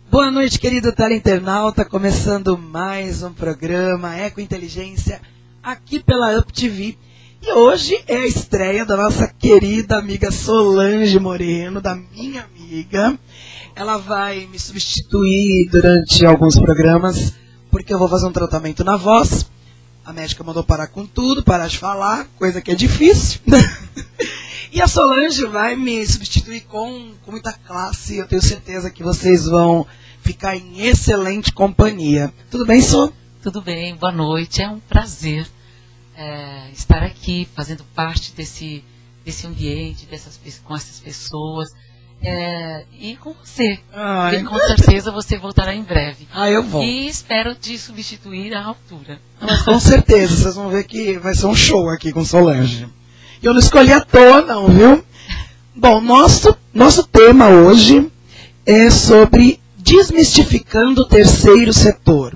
Boa noite, querido teleinternauta, começando mais um programa Ecointeligência aqui pela Up TV. E hoje é a estreia da nossa querida amiga Solange Moreno, da minha amiga. Ela vai me substituir durante alguns programas, porque eu vou fazer um tratamento na voz. A médica mandou parar com tudo, parar de falar, coisa que é difícil. E a Solange vai me substituir com muita classe. Eu tenho certeza que vocês vão ficar em excelente companhia. Tudo bem, Sol? Tudo bem, boa noite. É um prazer estar aqui, fazendo parte desse ambiente, com essas pessoas. E com você. E com certeza você voltará em breve. Eu vou. E espero te substituir à altura. Mas com certeza, vocês vão ver que vai ser um show aqui com Solange. E eu não escolhi à toa, não, viu? Bom, nosso tema hoje é sobre desmistificando o terceiro setor.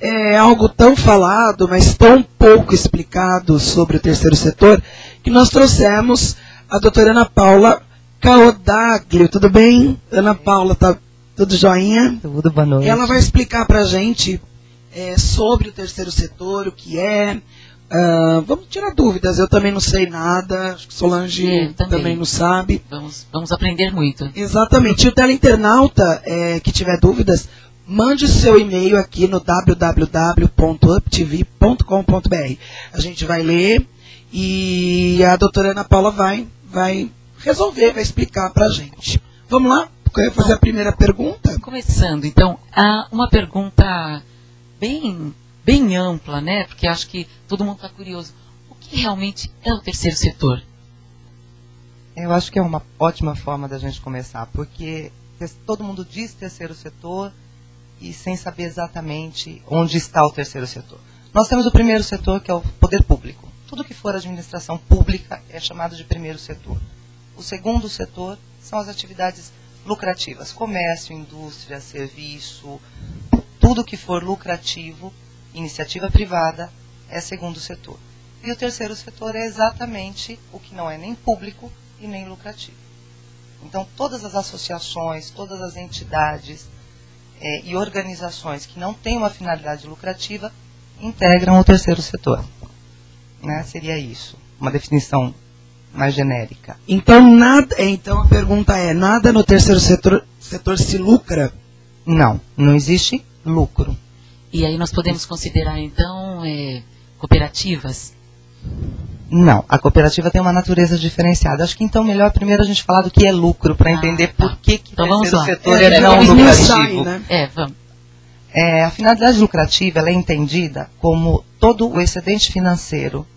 É algo tão falado, mas tão pouco explicado sobre o terceiro setor, que nós trouxemos a doutora Ana Paula Caodaglio. Tudo bem? Ana Paula, tá tudo joinha? Tudo, boa noite. Ela vai explicar pra gente sobre o terceiro setor, o que é. Vamos tirar dúvidas, eu também não sei nada, acho que Solange também não sabe. Vamos aprender muito. Exatamente. E o teleinternauta que tiver dúvidas, mande o seu e-mail aqui no www.uptv.com.br. A gente vai ler e a doutora Ana Paula vai resolver, vai explicar pra gente. Vamos lá? Eu ia fazer a primeira pergunta. Começando, então, uma pergunta bem ampla, né? Porque acho que todo mundo está curioso. O que realmente é o terceiro setor? Eu acho que é uma ótima forma da gente começar, porque todo mundo diz terceiro setor e sem saber exatamente onde está o terceiro setor. Nós temos o primeiro setor, que é o poder público. Tudo que for administração pública é chamado de primeiro setor. O segundo setor são as atividades lucrativas, comércio, indústria, serviço, tudo que for lucrativo, iniciativa privada, é segundo setor. E o terceiro setor é exatamente o que não é nem público e nem lucrativo. Então, todas as associações, todas as entidades e organizações que não têm uma finalidade lucrativa integram o terceiro setor. Né? Seria isso, uma definição mais genérica. Então, a pergunta é, nada no terceiro setor se lucra? Não existe lucro. E aí nós podemos considerar, então, cooperativas? Não, a cooperativa tem uma natureza diferenciada. Acho que, então, melhor primeiro a gente falar do que é lucro, para entender por que então, o terceiro setor é não lucrativo. Né? Vamos. A finalidade lucrativa ela é entendida como todo o excedente financeiro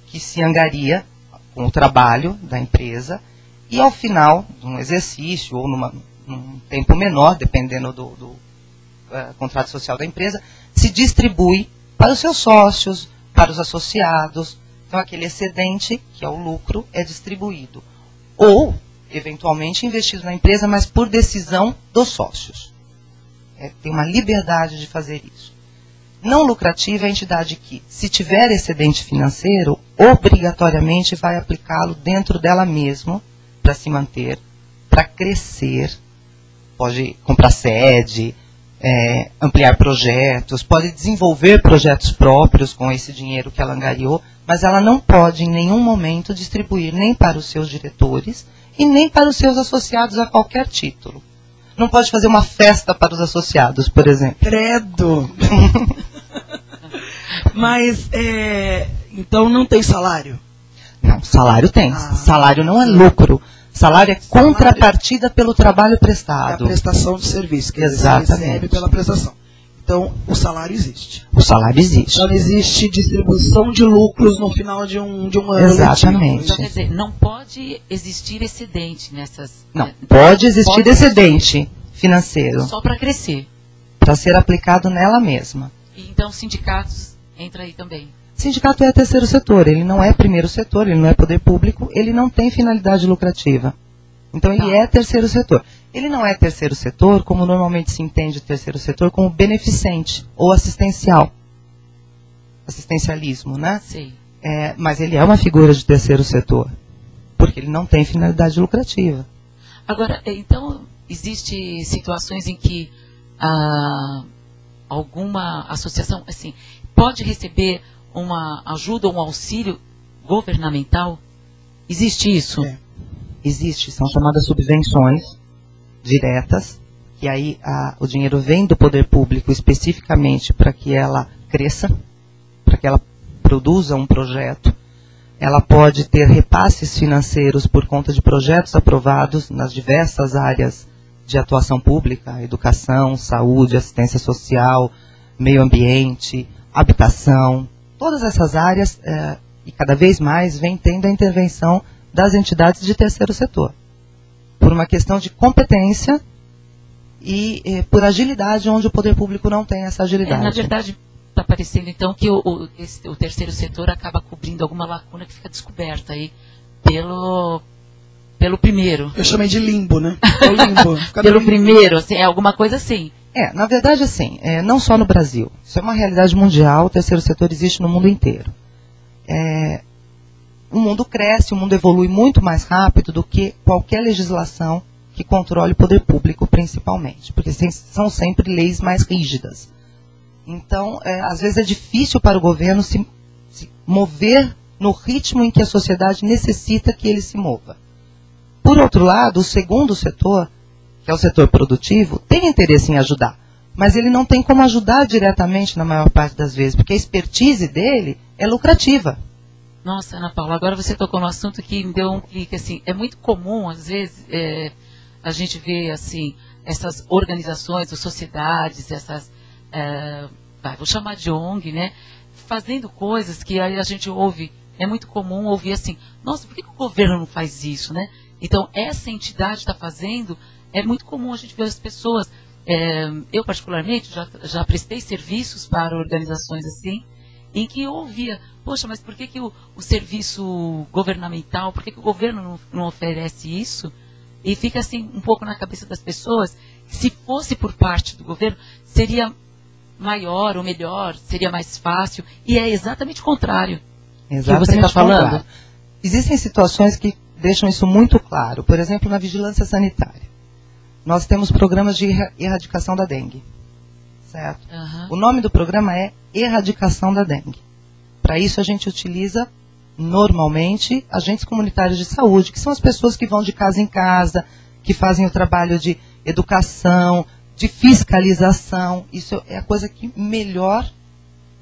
que se angaria com o trabalho da empresa e, ao final de um exercício ou num tempo menor, dependendo do contrato social da empresa, se distribui para os seus sócios, para os associados. Então, aquele excedente, que é o lucro, é distribuído. Ou, eventualmente, investido na empresa, mas por decisão dos sócios. Tem uma liberdade de fazer isso. Não lucrativa é a entidade que, se tiver excedente financeiro, obrigatoriamente vai aplicá-lo dentro dela mesma, para se manter, para crescer. Pode comprar sede, ampliar projetos, pode desenvolver projetos próprios com esse dinheiro que ela angariou, mas ela não pode em nenhum momento distribuir nem para os seus diretores e nem para os seus associados a qualquer título. Não pode fazer uma festa para os associados, por exemplo. Credo! Mas, então não tem salário? Não, salário tem. Salário não é lucro. Salário é contrapartida pelo trabalho prestado. É a prestação de serviço, que recebe pela prestação. Então, o salário existe. O salário existe. Então, não existe distribuição de lucros no final de um ano. Exatamente. Então, quer dizer, não pode existir excedente nessas... Não, pode existir excedente financeiro. Só para crescer. Para ser aplicado nela mesma. E, então, sindicatos entra aí também. Sindicato é terceiro setor, ele não é primeiro setor, ele não é poder público, ele não tem finalidade lucrativa. Então ele é terceiro setor. Ele não é terceiro setor, como normalmente se entende terceiro setor, como beneficente ou assistencial. Assistencialismo, né? Sim. Mas ele é uma figura de terceiro setor, porque ele não tem finalidade lucrativa. Agora, então, existe situações em que alguma associação assim pode receber uma ajuda ou um auxílio governamental? Existe isso? Existe, são chamadas subvenções diretas, que aí o dinheiro vem do poder público especificamente para que ela cresça, para que ela produza um projeto. Ela pode ter repasses financeiros por conta de projetos aprovados nas diversas áreas de atuação pública, educação, saúde, assistência social, meio ambiente, habitação. Todas essas áreas, e cada vez mais, vem tendo a intervenção das entidades de terceiro setor, por uma questão de competência e por agilidade, onde o poder público não tem essa agilidade. Na verdade, está parecendo então que o terceiro setor acaba cobrindo alguma lacuna que fica descoberta aí pelo primeiro. Eu chamei de limbo, né? É o limbo. Pelo primeiro, assim, é alguma coisa assim. Na verdade, assim, não só no Brasil. Isso é uma realidade mundial, o terceiro setor existe no mundo inteiro. O mundo cresce, o mundo evolui muito mais rápido do que qualquer legislação que controle o poder público, principalmente. Porque são sempre leis mais rígidas. Então, às vezes é difícil para o governo se mover no ritmo em que a sociedade necessita que ele se mova. Por outro lado, o segundo setor, que é o setor produtivo, tem interesse em ajudar, mas ele não tem como ajudar diretamente na maior parte das vezes, porque a expertise dele é lucrativa. Nossa, Ana Paula, agora você tocou no assunto que me deu um clique, assim, é muito comum, às vezes, a gente vê, assim, essas organizações, ou sociedades, essas, vou chamar de ONG, né, fazendo coisas que aí a gente ouve, é muito comum ouvir assim, nossa, por que o governo não faz isso, né? Então, essa entidade está fazendo, é muito comum a gente ver as pessoas, eu particularmente já prestei serviços para organizações assim, em que eu ouvia, poxa, mas por que o serviço governamental, por que o governo não oferece isso? E fica assim um pouco na cabeça das pessoas, se fosse por parte do governo, seria maior ou melhor, seria mais fácil, e é exatamente o contrário que você está falando. Existem situações que deixam isso muito claro, por exemplo, na vigilância sanitária. Nós temos programas de erradicação da dengue, certo? Uhum. O nome do programa é Erradicação da Dengue. Para isso a gente utiliza, normalmente, agentes comunitários de saúde, que são as pessoas que vão de casa em casa, que fazem o trabalho de educação, de fiscalização. Isso é a coisa que melhor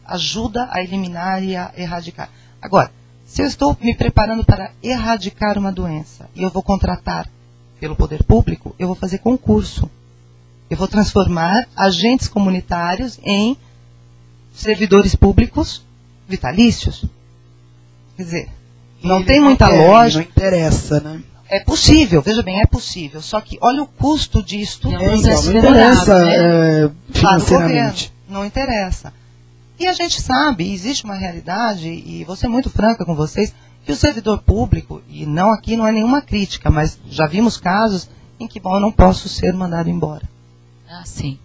ajuda a eliminar e a erradicar. Agora, se eu estou me preparando para erradicar uma doença e eu vou contratar pelo poder público, eu vou fazer concurso. Eu vou transformar agentes comunitários em servidores públicos vitalícios. Quer dizer, não tem muita lógica. Não interessa, né? É possível, veja bem, é possível. Só que olha o custo disto. Não interessa financeiramente. Não interessa. E a gente sabe, existe uma realidade, e vou ser muito franca com vocês, que o servidor público, e não aqui não é nenhuma crítica, mas já vimos casos em que, bom, eu não posso ser mandado embora. Ah, sim.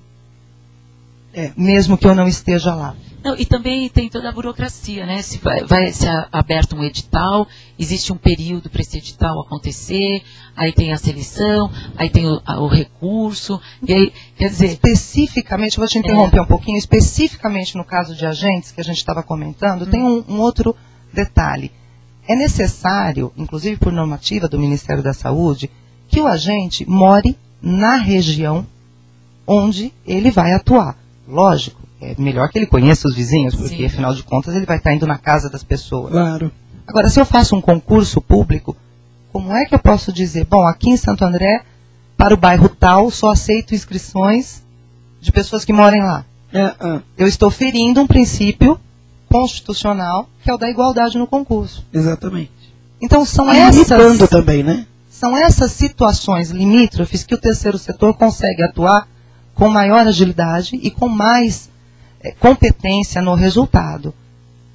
Mesmo que eu não esteja lá. Não, e também tem toda a burocracia, né? Se vai ser aberto um edital, existe um período para esse edital acontecer, aí tem a seleção, aí tem o recurso, e aí, quer dizer... Especificamente, vou te interromper um pouquinho, especificamente no caso de agentes que a gente estava comentando, tem um outro detalhe. É necessário, inclusive por normativa do Ministério da Saúde, que o agente more na região onde ele vai atuar. Lógico, é melhor que ele conheça os vizinhos, porque, sim, afinal de contas, ele vai estar indo na casa das pessoas. Claro. Agora, se eu faço um concurso público, como é que eu posso dizer, bom, aqui em Santo André, para o bairro tal, só aceito inscrições de pessoas que morem lá? Eu estou ferindo um princípio constitucional, que é o da igualdade no concurso. Exatamente. Então, são também, né? São essas situações limítrofes que o terceiro setor consegue atuar com maior agilidade e com mais competência no resultado.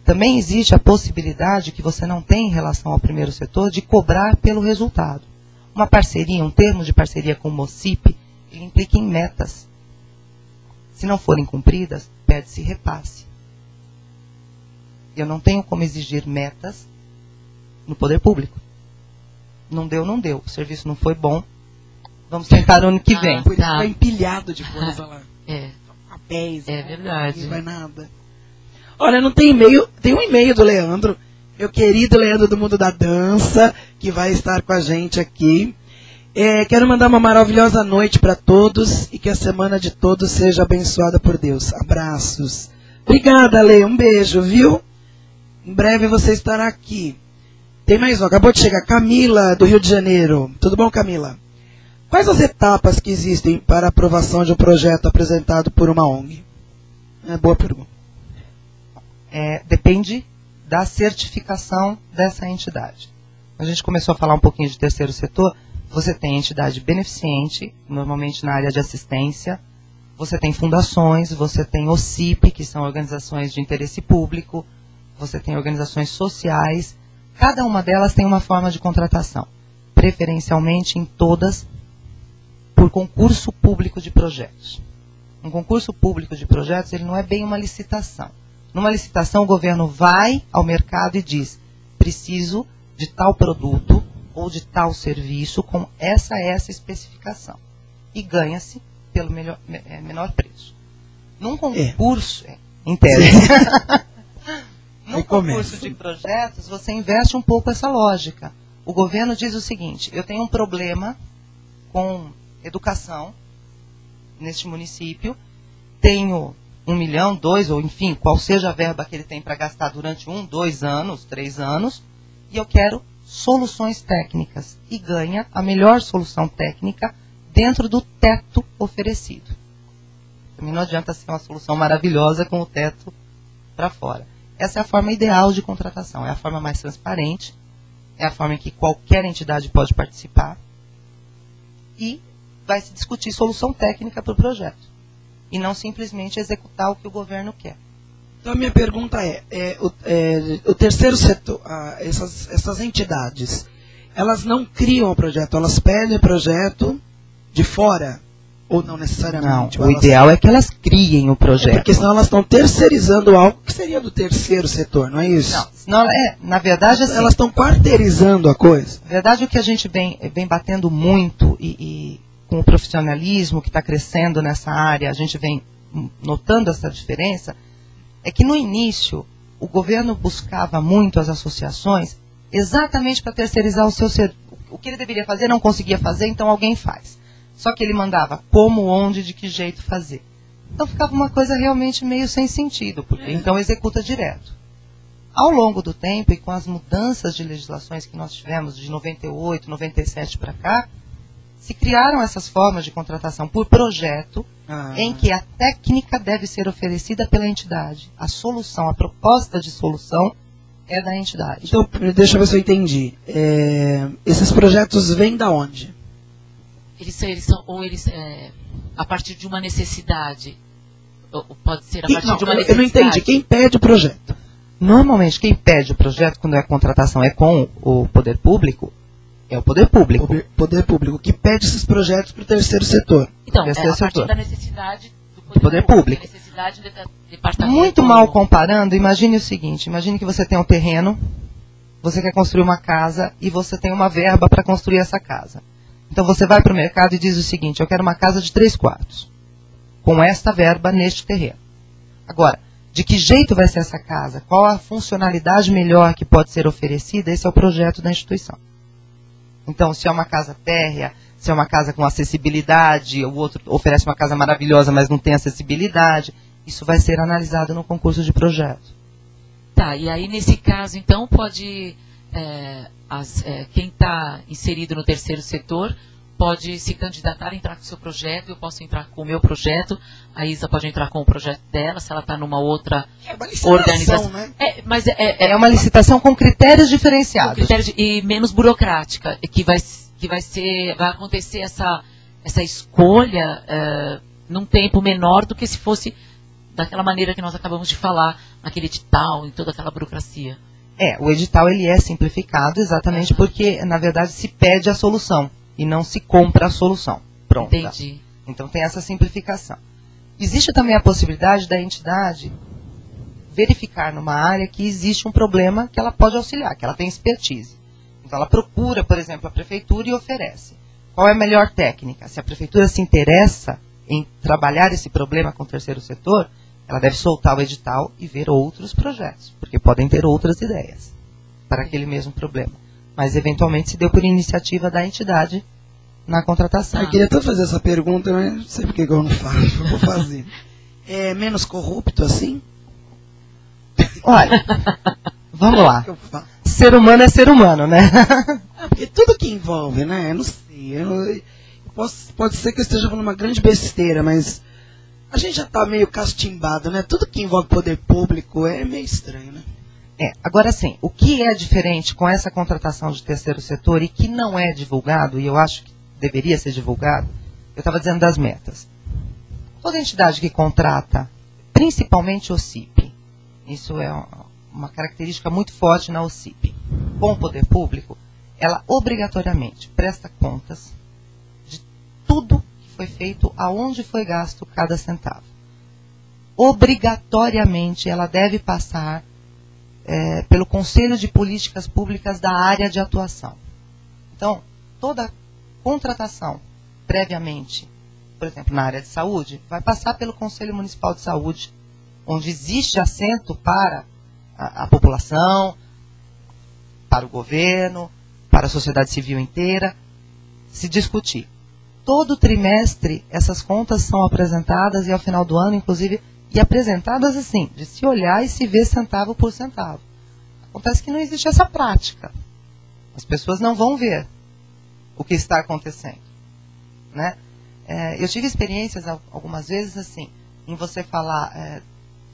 Também existe a possibilidade que você não tem em relação ao primeiro setor de cobrar pelo resultado. Uma parceria, um termo de parceria com o MOCIP, ele implica em metas. Se não forem cumpridas, pede-se repasse. Eu não tenho como exigir metas no poder público. Não deu, não deu. O serviço não foi bom, Vamos tentar ano que vem. Por isso vai empilhado de coisa lá. Papéis. É verdade. Não vai nada. Olha, não tem e-mail. Tem um e-mail do Leandro. Meu querido Leandro do Mundo da Dança, que vai estar com a gente aqui. Quero mandar uma maravilhosa noite para todos e que a semana de todos seja abençoada por Deus. Abraços. Obrigada, Lê. Um beijo, viu? Em breve você estará aqui. Tem mais um. Acabou de chegar. Camila, do Rio de Janeiro. Tudo bom, Camila? Quais as etapas que existem para a aprovação de um projeto apresentado por uma ONG? Boa pergunta. Depende da certificação dessa entidade. A gente começou a falar um pouquinho de terceiro setor. Você tem entidade beneficente, normalmente na área de assistência. Você tem fundações, você tem OCIP, que são organizações de interesse público. Você tem organizações sociais. Cada uma delas tem uma forma de contratação. Preferencialmente em todas por concurso público de projetos. Um concurso público de projetos, ele não é bem uma licitação. Numa licitação, o governo vai ao mercado e diz: preciso de tal produto ou de tal serviço com essa especificação. E ganha-se pelo menor preço. Num concurso, em tese, num concurso de projetos, você inverte um pouco essa lógica. O governo diz o seguinte: eu tenho um problema com educação neste município, tenho 1 milhão, 2, ou enfim, qual seja a verba que ele tem para gastar durante 1, 2 anos, 3 anos, e eu quero soluções técnicas. E ganha a melhor solução técnica dentro do teto oferecido. Também não adianta ser uma solução maravilhosa com o teto para fora. Essa é a forma ideal de contratação, é a forma mais transparente, é a forma em que qualquer entidade pode participar e vai se discutir solução técnica para o projeto. E não simplesmente executar o que o governo quer. Então a minha pergunta o terceiro setor, essas entidades, elas não criam o projeto, elas pedem o projeto de fora? Ou não necessariamente? Não, o ideal é que elas criem o projeto. Porque senão elas estão terceirizando algo que seria do terceiro setor, não é isso? Não, senão, na verdade, assim, elas estão quarteirizando a coisa. Na verdade, o que a gente vem batendo muito e com o profissionalismo que está crescendo nessa área, a gente vem notando essa diferença, é que no início o governo buscava muito as associações exatamente para terceirizar o seu serviço. O que ele deveria fazer, não conseguia fazer, então alguém faz. Só que ele mandava como, onde, de que jeito fazer. Então ficava uma coisa realmente meio sem sentido, porque então executa direto. Ao longo do tempo e com as mudanças de legislações que nós tivemos de 98, 97 para cá, se criaram essas formas de contratação por projeto, em que a técnica deve ser oferecida pela entidade. A solução, a proposta de solução é da entidade. Então, deixa eu ver se eu entendi. Esses projetos vêm da onde? Eles são a partir de uma necessidade. Ou pode ser a partir de uma necessidade. Eu não entendi. Quem pede o projeto? Normalmente, quem pede o projeto, quando é contratação, é com o poder público. É o poder público. Poder público que pede esses projetos para o terceiro setor. Então, a partir da necessidade do poder público. A necessidade do departamento. Muito mal comparando, imagine o seguinte: imagine que você tem um terreno, você quer construir uma casa e você tem uma verba para construir essa casa. Então você vai para o mercado e diz o seguinte: eu quero uma casa de 3 quartos, com esta verba neste terreno. Agora, de que jeito vai ser essa casa? Qual a funcionalidade melhor que pode ser oferecida? Esse é o projeto da instituição. Então, se é uma casa térrea, se é uma casa com acessibilidade, o outro oferece uma casa maravilhosa, mas não tem acessibilidade, isso vai ser analisado no concurso de projeto. Tá, e aí nesse caso, então, pode quem está inserido no terceiro setor pode se candidatar, entrar com o seu projeto, eu posso entrar com o meu projeto, a Isa pode entrar com o projeto dela, se ela está numa outra organização. Né? É uma licitação com critérios diferenciados. E menos burocrática, que vai acontecer essa escolha num tempo menor do que se fosse daquela maneira que nós acabamos de falar, naquele edital, em toda aquela burocracia. O edital ele é simplificado exatamente porque, na verdade, se pede a solução e não se compra a solução. Pronto. Entendi. Então tem essa simplificação. Existe também a possibilidade da entidade verificar numa área que existe um problema que ela pode auxiliar, que ela tem expertise. Então ela procura, por exemplo, a prefeitura e oferece. Qual é a melhor técnica? Se a prefeitura se interessa em trabalhar esse problema com o terceiro setor, ela deve soltar o edital e ver outros projetos, porque podem ter outras ideias para aquele mesmo problema. Mas, eventualmente, se deu por iniciativa da entidade na contratação. Eu queria até fazer essa pergunta, mas não sei por que eu não faço, eu vou fazer. É menos corrupto assim? Olha, vamos lá. Eu faço. Ser humano é ser humano, né? Porque tudo que envolve, né? Eu não sei. Pode ser que eu esteja falando uma grande besteira, mas a gente já está meio castimbado, né? Tudo que envolve poder público é meio estranho, né? Agora sim, o que é diferente com essa contratação de terceiro setor e que não é divulgado, e eu acho que deveria ser divulgado, eu estava dizendo das metas. Toda entidade que contrata, principalmente o OCIP, isso é uma característica muito forte na OCIP, com o poder público, ela obrigatoriamente presta contas de tudo que foi feito, aonde foi gasto cada centavo. Obrigatoriamente ela deve passar pelo Conselho de Políticas Públicas da área de atuação. Então, toda contratação previamente, por exemplo, na área de saúde, vai passar pelo Conselho Municipal de Saúde, onde existe assento para a população, para o governo, para a sociedade civil inteira, se discutir. Todo trimestre, essas contas são apresentadas e ao final do ano, inclusive, e apresentadas assim, de se olhar e se ver centavo por centavo. Acontece que não existe essa prática. As pessoas não vão ver o que está acontecendo, né? Eu tive experiências algumas vezes assim, em você falar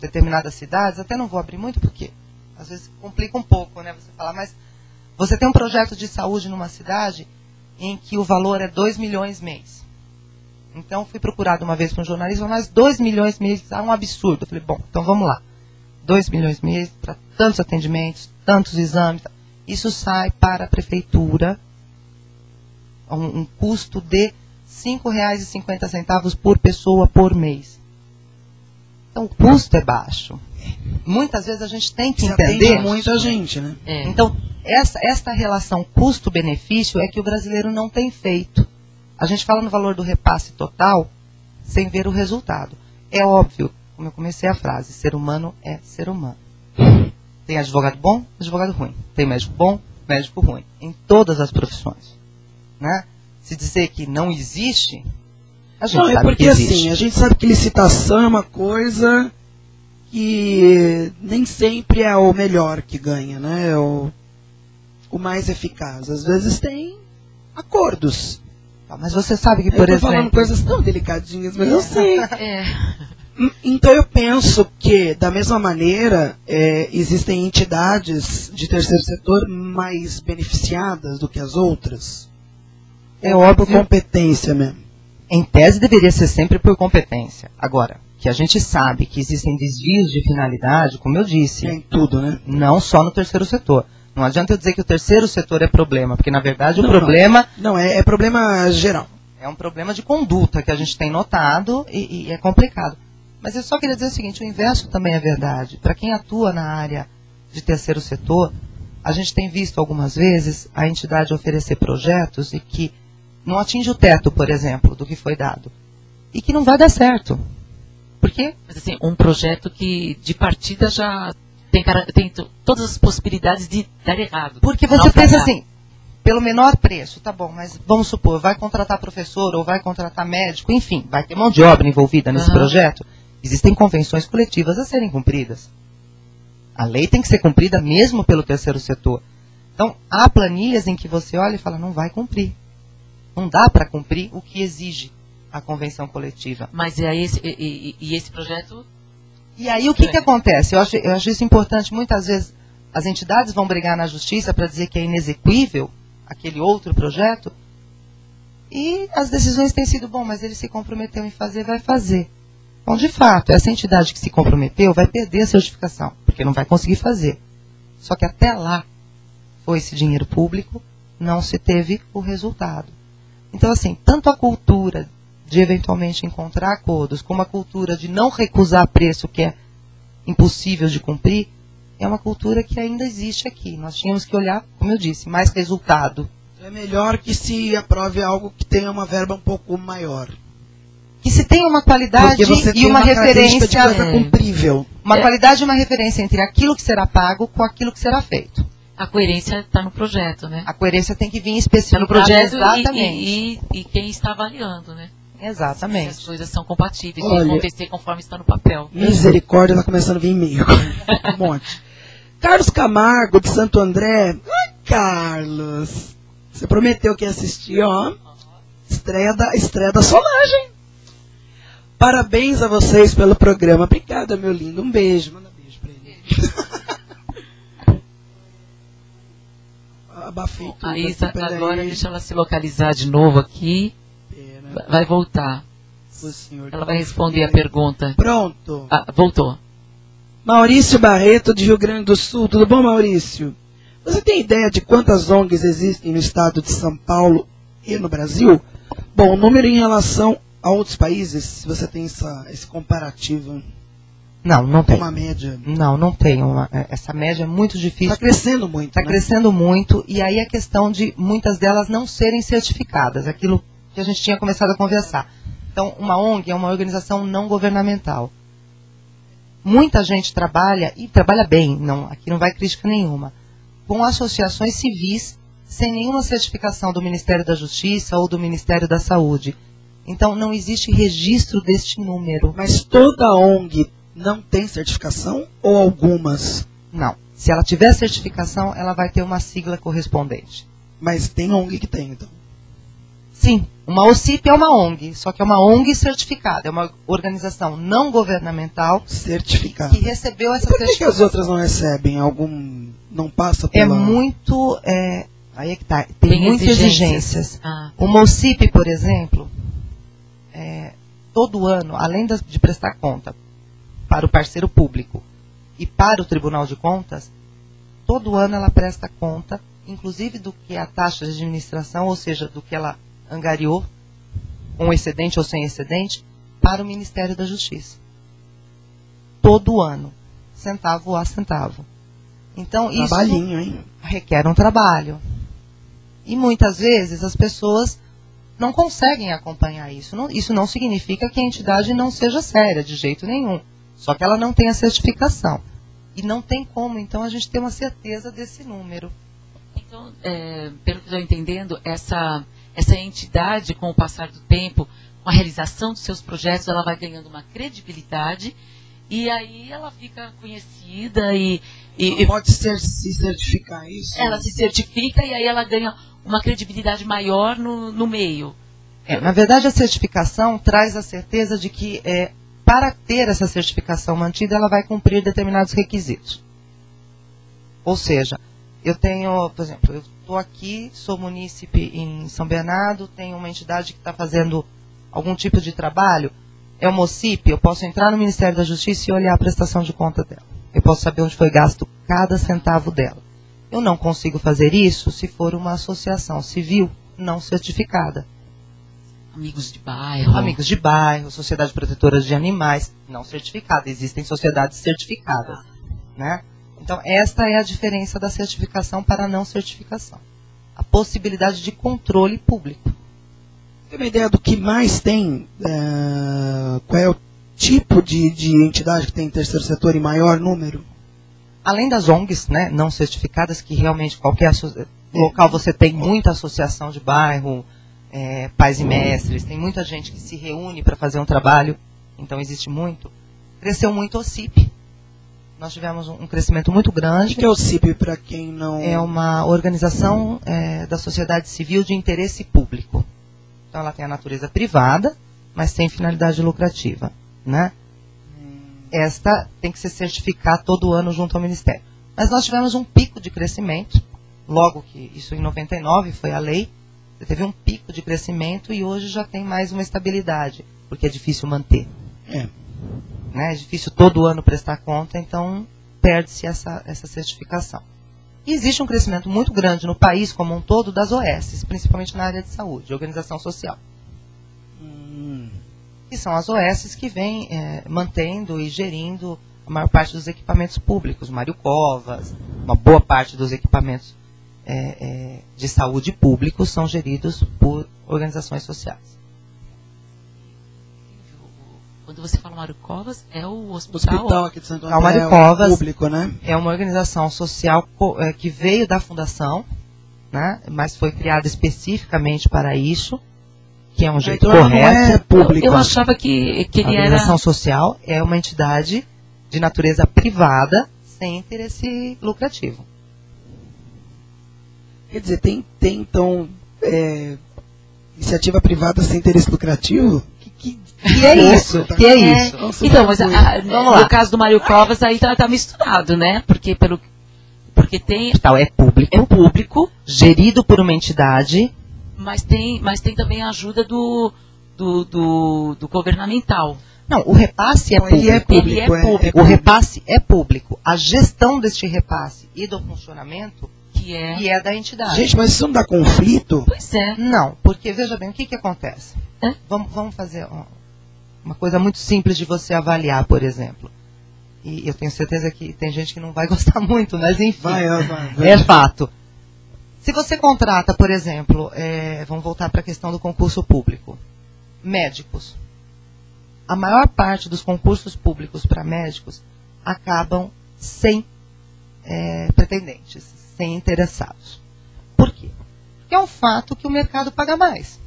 determinadas cidades, até não vou abrir muito porque às vezes complica um pouco, né? Você falar, mas você tem um projeto de saúde numa cidade em que o valor é 2 milhões mês. Então, fui procurado uma vez por um jornalista, mas 2 milhões mês é um absurdo. Eu falei, bom, então vamos lá. 2 milhões mês para tantos atendimentos, tantos exames. Isso sai para a prefeitura um custo de R$ 5,50 por pessoa por mês. Então, o custo é baixo. Muitas vezes a gente tem que entender... Atende muita gente, né? Então, essa relação custo-benefício é que o brasileiro não tem feito. A gente fala no valor do repasse total sem ver o resultado. É óbvio, como eu comecei a frase, ser humano é ser humano. Tem advogado bom, advogado ruim. Tem médico bom, médico ruim. Em todas as profissões. Né? Se dizer que não existe, a gente sabe que existe. Assim, a gente sabe que licitação é uma coisa que nem sempre é o melhor que ganha, né? É o mais eficaz. Às vezes tem acordos. Mas você sabe que, por exemplo... Eu estou falando coisas tão delicadinhas, mas eu sei. Então eu penso que, da mesma maneira, existem entidades de terceiro setor mais beneficiadas do que as outras. É óbvio, por competência mesmo. Em tese deveria ser sempre por competência. Agora, que a gente sabe que existem desvios de finalidade, como eu disse... Em tudo, né? Não só no terceiro setor. Não adianta eu dizer que o terceiro setor é problema, porque na verdade o problema... Não, é problema geral. É um problema de conduta que a gente tem notado e é complicado. Mas eu só queria dizer o seguinte, o inverso também é verdade. Para quem atua na área de terceiro setor, a gente tem visto algumas vezes a entidade oferecer projetos e que não atinge o teto, por exemplo, do que foi dado. E que não vai dar certo. Por quê? Mas assim, um projeto que de partida já... Tem todas as possibilidades de dar errado. Porque você pensa assim, pelo menor preço, tá bom, mas vamos supor, vai contratar professor ou vai contratar médico, enfim, vai ter mão de obra envolvida nesse projeto. Existem convenções coletivas a serem cumpridas. A lei tem que ser cumprida mesmo pelo terceiro setor. Então, há planilhas em que você olha e fala, não vai cumprir. Não dá para cumprir o que exige a convenção coletiva. Mas esse projeto... E aí o que acontece? Eu acho isso importante. Muitas vezes as entidades vão brigar na justiça para dizer que é inexequível aquele outro projeto. E as decisões têm sido, bom, mas ele se comprometeu em fazer, vai fazer. Bom, de fato, essa entidade que se comprometeu vai perder a certificação, porque não vai conseguir fazer. Só que até lá, foi esse dinheiro público, não se teve o resultado. Então, assim, tanto a cultura de eventualmente encontrar acordos, como a cultura de não recusar preço que é impossível de cumprir, é uma cultura que ainda existe aqui. Nós tínhamos que olhar, como eu disse, mais resultado É melhor que se aprove algo que tenha uma verba um pouco maior. Que se tenha uma qualidade e uma referência de coisa cumprível. Uma qualidade e uma referência entre aquilo que será pago com aquilo que será feito. A coerência está no projeto, né? A coerência tem que vir especificada no projeto exatamente. E quem está avaliando, né? Exatamente. Se as coisas são compatíveis, Olha, tem que acontecer conforme está no papel. Misericórdia, está começando a vir e-mail. Um monte. Carlos Camargo, de Santo André. Ai, Carlos, você prometeu que ia assistir, ó. Estreia da Solange. Parabéns a vocês pelo programa. Obrigada, meu lindo. Um beijo. Manda um beijo pra ele. Abafei tudo. A Isa, agora deixa ela se localizar de novo aqui. Vai voltar. Ela vai responder a pergunta. Pronto. Voltou. Maurício Barreto, de Rio Grande do Sul. Tudo bom, Maurício? Você tem ideia de quantas ONGs existem no estado de São Paulo e no Brasil? Bom, o número em relação a outros países, se você tem esse comparativo. Não tem. Uma média. Não tem. Essa média é muito difícil. Está crescendo muito. Está crescendo muito. E aí a questão de muitas delas não serem certificadas. Aquilo que a gente tinha começado a conversar. Então, uma ONG é uma organização não governamental. Muita gente trabalha, e trabalha bem, aqui não vai crítica nenhuma, com associações civis sem nenhuma certificação do Ministério da Justiça ou do Ministério da Saúde. Então, não existe registro deste número. Mas toda ONG não tem certificação ou algumas? Não. Se ela tiver certificação, ela vai ter uma sigla correspondente. Mas tem ONG que tem, então? Sim. Uma OCIP é uma ONG, só que é uma ONG certificada. É uma organização não governamental certificada. Que recebeu essa certificação. Por que as outras não recebem? Não passa pela... Aí é que tá. Tem muitas exigências. Uma OCIP, por exemplo, todo ano, além de prestar conta para o parceiro público e para o Tribunal de Contas, todo ano ela presta conta, inclusive do que é a taxa de administração, ou seja, do que ela angariou, com excedente ou sem excedente, para o Ministério da Justiça. Todo ano, centavo a centavo. Então, Trabalhinho, isso requer um trabalho. E muitas vezes as pessoas não conseguem acompanhar isso. Isso não significa que a entidade não seja séria, de jeito nenhum. Só que ela não tem a certificação. E não tem como, então, a gente ter uma certeza desse número. Então, pelo que eu estou entendendo, essa entidade, com o passar do tempo, com a realização dos seus projetos, ela vai ganhando uma credibilidade e aí ela fica conhecida e pode se certificar isso? Ela se certifica e aí ela ganha uma credibilidade maior no meio. Na verdade, a certificação traz a certeza de que, para ter essa certificação mantida, ela vai cumprir determinados requisitos. Ou seja, eu tenho, por exemplo, eu estou aqui, sou munícipe em São Bernardo, tenho uma entidade que está fazendo algum tipo de trabalho, é uma OCIP, eu posso entrar no Ministério da Justiça e olhar a prestação de conta dela. Eu posso saber onde foi gasto cada centavo dela. Eu não consigo fazer isso se for uma associação civil não certificada. Amigos de bairro. Amigos de bairro, Sociedade Protetora de Animais, não certificada. Existem sociedades certificadas, né? Então, esta é a diferença da certificação para a não certificação. A possibilidade de controle público. Tem uma ideia do que mais tem? Qual é o tipo de entidade que tem terceiro setor em maior número? Além das ONGs, né, não certificadas, que realmente qualquer local você tem muita associação de bairro, pais e mestres, tem muita gente que se reúne para fazer um trabalho, então existe muito. Cresceu muito o OCIP. Nós tivemos um crescimento muito grande. O que é o OCIP, para quem não... É uma organização da sociedade civil de interesse público. Então ela tem a natureza privada, mas sem finalidade lucrativa, né? Esta tem que se certificar todo ano junto ao Ministério. Mas nós tivemos um pico de crescimento, logo que isso em 99 foi a lei, teve um pico de crescimento e hoje já tem mais uma estabilidade, porque é difícil manter. É difícil todo ano prestar conta, então perde-se essa certificação. E existe um crescimento muito grande no país como um todo das OS, principalmente na área de saúde, organização social. Que são as OS que vêm mantendo e gerindo a maior parte dos equipamentos públicos, Mário Covas, uma boa parte dos equipamentos de saúde públicos são geridos por organizações sociais. Quando você fala Mário Covas, é o hospital aqui de Santo André, Mário Covas, público, né? É uma organização social que veio da fundação, né, mas foi criada especificamente para isso, que é um jeito então correto. Não é público. Eu achava que A ele era... organização social é uma entidade de natureza privada sem interesse lucrativo. Quer dizer, tem então iniciativa privada sem interesse lucrativo? Que é isso? Que é isso? Então, mas no caso do Mário Covas, aí tá misturado, né? Porque tem... O hospital é público, gerido por uma entidade. Mas tem também a ajuda do governamental. Não, o repasse é público. Ele é público. O repasse é público. A gestão deste repasse e do funcionamento que é da entidade. Gente, mas isso não dá conflito? Pois é. Não, porque veja bem, o que acontece? Vamos fazer uma coisa muito simples de você avaliar, por exemplo. E eu tenho certeza que tem gente que não vai gostar muito, mas enfim, vai. É fato. Se você contrata, por exemplo, vamos voltar para a questão do concurso público, médicos. A maior parte dos concursos públicos para médicos acabam sem pretendentes, sem interessados. Por quê? Porque é um fato que o mercado paga mais.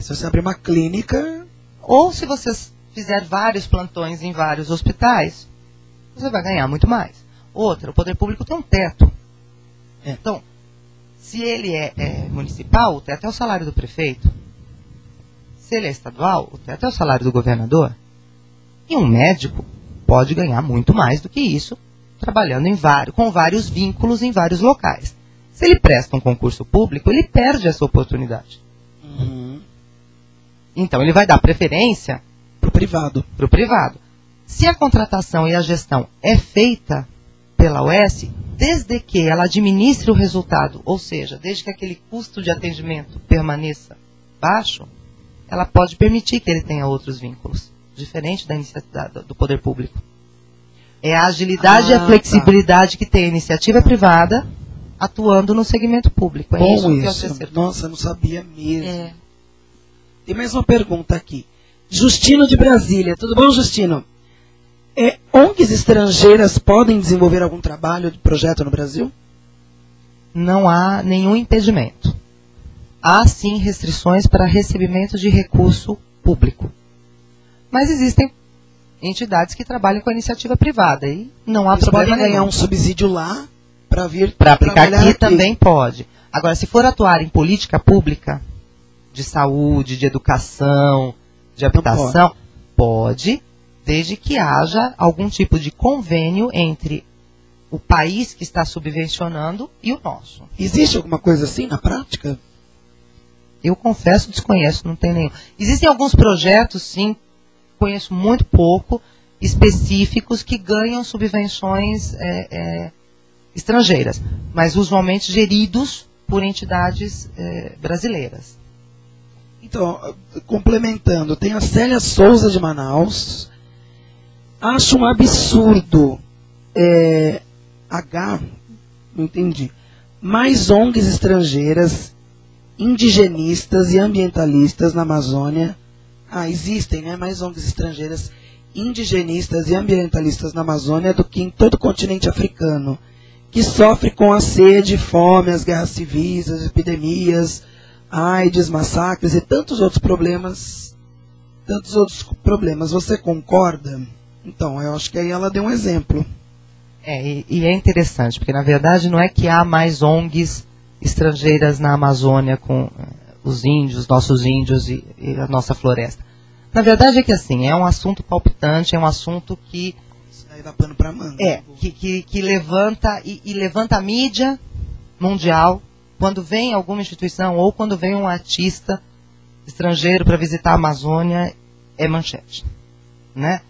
Se você abrir uma clínica... Ou se você fizer vários plantões em vários hospitais, você vai ganhar muito mais. Outra, o poder público tem um teto. Então, se ele é municipal, o teto é o salário do prefeito. Se ele é estadual, o teto é o salário do governador. E um médico pode ganhar muito mais do que isso, trabalhando com vários vínculos em vários locais. Se ele presta um concurso público, ele perde essa oportunidade. Então, ele vai dar preferência para o privado. Se a contratação e a gestão é feita pela UES, desde que ela administre o resultado, ou seja, desde que aquele custo de atendimento permaneça baixo, ela pode permitir que ele tenha outros vínculos, diferente da iniciativa do poder público. É a agilidade e a flexibilidade que tem a iniciativa privada atuando no segmento público. É Bom isso. Nossa, eu não sabia mesmo. Tem mais uma pergunta aqui. Justino de Brasília. Tudo bom, Justino? ONGs estrangeiras podem desenvolver algum trabalho de projeto no Brasil? Não há nenhum impedimento. Há, sim, restrições para recebimento de recurso público. Mas existem entidades que trabalham com a iniciativa privada e não há Eles problema podem ganhar nenhum. um subsídio lá para vir para aplicar aqui também pode. Agora, se for atuar em política pública, de saúde, de educação, de habitação, pode, desde que haja algum tipo de convênio entre o país que está subvencionando e o nosso. Existe alguma coisa assim na prática? Eu confesso, desconheço, não tem nenhum. Existem alguns projetos, sim, conheço muito pouco, específicos, que ganham subvenções estrangeiras, mas usualmente geridos por entidades brasileiras. Então, complementando, tem a Célia Souza de Manaus. Acho um absurdo não entendi. Mais ONGs estrangeiras, indigenistas e ambientalistas na Amazônia. Existem, né? Mais ONGs estrangeiras, indigenistas e ambientalistas na Amazônia do que em todo o continente africano, que sofre com a sede, fome, as guerras civis, as epidemias, AIDS, massacres e tantos outros problemas. Você concorda? Então, eu acho que aí ela deu um exemplo. E é interessante, porque na verdade não é que há mais ONGs estrangeiras na Amazônia com os índios, nossos índios e a nossa floresta. Na verdade é que assim, é um assunto palpitante, é um assunto que... Aí dá pano pra manga. Que levanta e levanta a mídia mundial quando vem alguma instituição ou quando vem um artista estrangeiro para visitar a Amazônia, é manchete, né?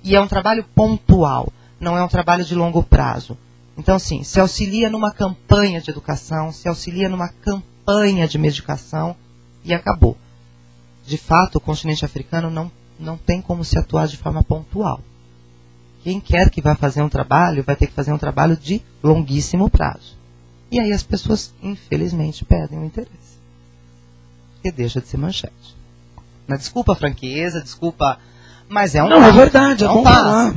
E é um trabalho pontual, não é um trabalho de longo prazo. Então, assim, se auxilia numa campanha de educação, se auxilia numa campanha de medicação e acabou. De fato, o continente africano não tem como se atuar de forma pontual. Quem quer que vá fazer um trabalho, vai ter que fazer um trabalho de longuíssimo prazo. E aí as pessoas, infelizmente, perdem o interesse. E deixa de ser manchete. Mas desculpa a franqueza, desculpa... Mas é um Não, fato. é verdade, é bom fato. falar.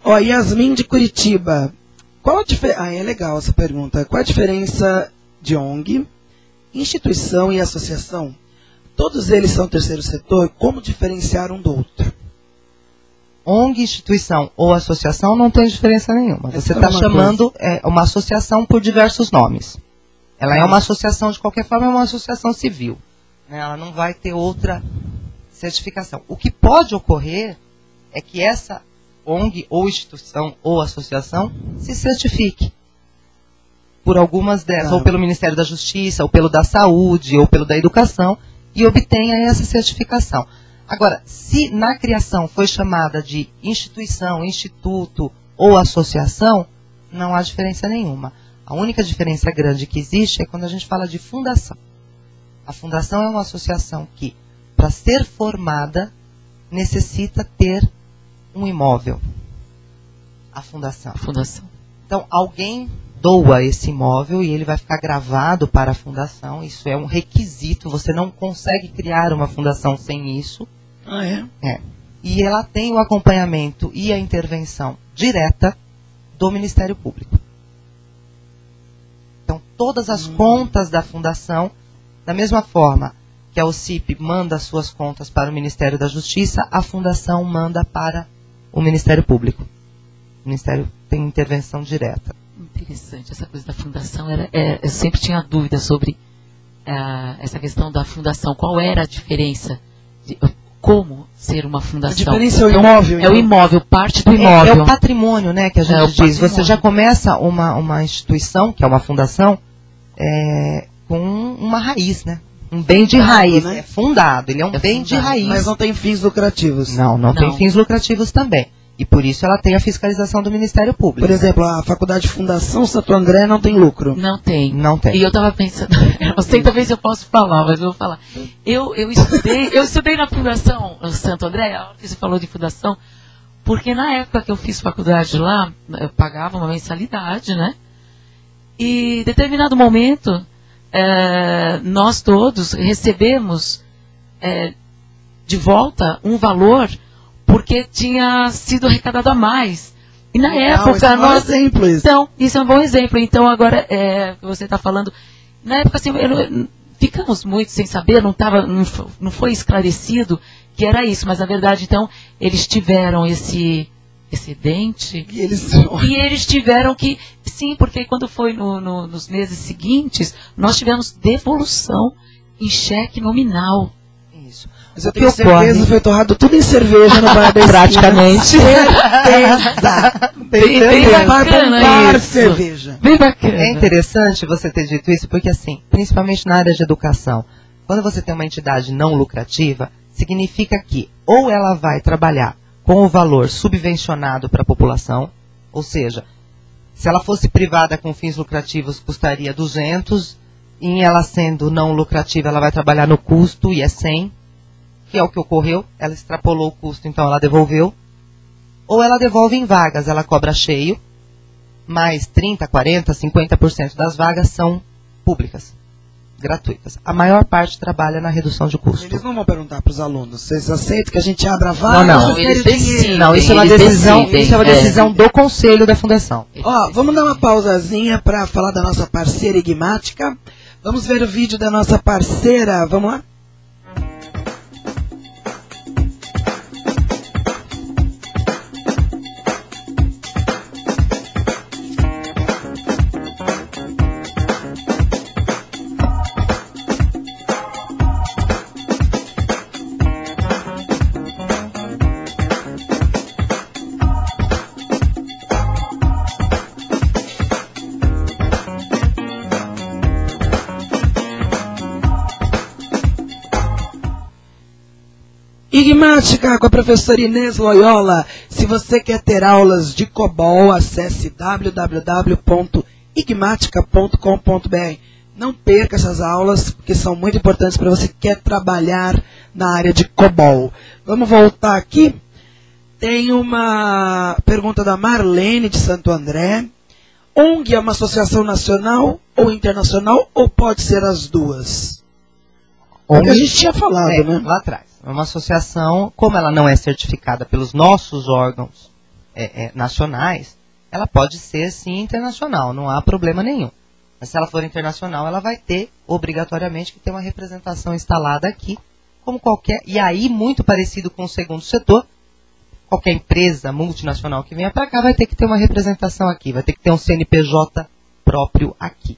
Ó, Yasmin de Curitiba. Qual a diferença... Ah, é legal essa pergunta. Qual a diferença de ONG, instituição e associação? Todos eles são terceiro setor. Como diferenciar um do outro? ONG, instituição ou associação não tem diferença nenhuma. Você está chamando uma associação por diversos nomes. Ela é uma associação, de qualquer forma, é uma associação civil. Né? Ela não vai ter outra certificação. O que pode ocorrer é que essa ONG ou instituição ou associação se certifique por algumas dessas, ou pelo Ministério da Justiça, ou pelo da Saúde, ou pelo da Educação, e obtenha essa certificação. Agora, se na criação foi chamada de instituição, instituto ou associação, não há diferença nenhuma. A única diferença grande que existe é quando a gente fala de fundação. A fundação é uma associação que, para ser formada, necessita ter um imóvel. A fundação. Então, alguém doa esse imóvel e ele vai ficar gravado para a fundação. Isso é um requisito. Você não consegue criar uma fundação sem isso. Ah, é? É. E ela tem o acompanhamento e a intervenção direta do Ministério Público. Então, todas as contas da fundação, da mesma forma que a OCIP manda as suas contas para o Ministério da Justiça, a fundação manda para o Ministério Público. O Ministério tem intervenção direta. Interessante essa coisa da fundação. Eu sempre tinha dúvida sobre essa questão da fundação. Qual era a diferença? Como ser uma fundação? A diferença é o imóvel. É o imóvel, parte do imóvel. É o patrimônio, né, que a gente diz. Você já começa uma instituição, que é uma fundação, com uma raiz, né? Um bem de raiz. Né? É fundado, ele é um bem de raiz. Mas não tem fins lucrativos. Não tem fins lucrativos também. E por isso ela tem a fiscalização do Ministério Público. Por exemplo, a Faculdade de Fundação Santo André não tem lucro. Não tem. Não tem. E eu estava pensando, eu não sei talvez eu posso falar, mas eu vou falar. Eu estudei na Fundação Santo André, a hora que você falou de fundação, porque na época que eu fiz faculdade lá, eu pagava uma mensalidade, né? E em determinado momento, nós todos recebemos de volta um valor porque tinha sido arrecadado a mais. E na época nós... Então, isso é um bom exemplo. Então, agora, você está falando... Na época, assim, ficamos muito sem saber, não foi esclarecido que era isso. Mas, na verdade, então, eles tiveram esse excedente. E eles tiveram que... Sim, porque quando foi nos meses seguintes, nós tivemos devolução em cheque nominal. Isso. Mas eu tenho certeza que foi torrado tudo em cerveja no bar da praticamente. Certeza. Bem bacana isso. Cerveja. Bem bacana. É interessante você ter dito isso, porque assim, principalmente na área de educação, quando você tem uma entidade não lucrativa, significa que ou ela vai trabalhar com o valor subvencionado para a população, ou seja, se ela fosse privada com fins lucrativos custaria 200, e em ela sendo não lucrativa ela vai trabalhar no custo e é 100, que é o que ocorreu, ela extrapolou o custo, então ela devolveu. Ou ela devolve em vagas, ela cobra cheio, mas 30%, 40%, 50% das vagas são públicas, gratuitas. A maior parte trabalha na redução de custo. Eles não vão perguntar para os alunos, vocês aceitam que a gente abra vagas? Não, eles decidem. Não, isso é uma decisão do Conselho da Fundação. Ó, vamos dar uma pausazinha para falar da nossa parceira Igmática. Vamos ver o vídeo da nossa parceira, vamos lá? Igmática com a professora Inês Loyola. Se você quer ter aulas de COBOL, acesse www.igmatica.com.br. Não perca essas aulas, porque são muito importantes para você que quer trabalhar na área de COBOL. Vamos voltar aqui. Tem uma pergunta da Marlene de Santo André. ONG é uma associação nacional ou internacional, ou pode ser as duas? ONG, a gente tinha falado, né? Lá atrás. É uma associação, como ela não é certificada pelos nossos órgãos nacionais, ela pode ser, sim, internacional, não há problema nenhum. Mas se ela for internacional, ela vai ter, obrigatoriamente, que ter uma representação instalada aqui, como qualquer, e aí, muito parecido com o segundo setor, qualquer empresa multinacional que venha para cá vai ter que ter uma representação aqui, vai ter que ter um CNPJ próprio aqui.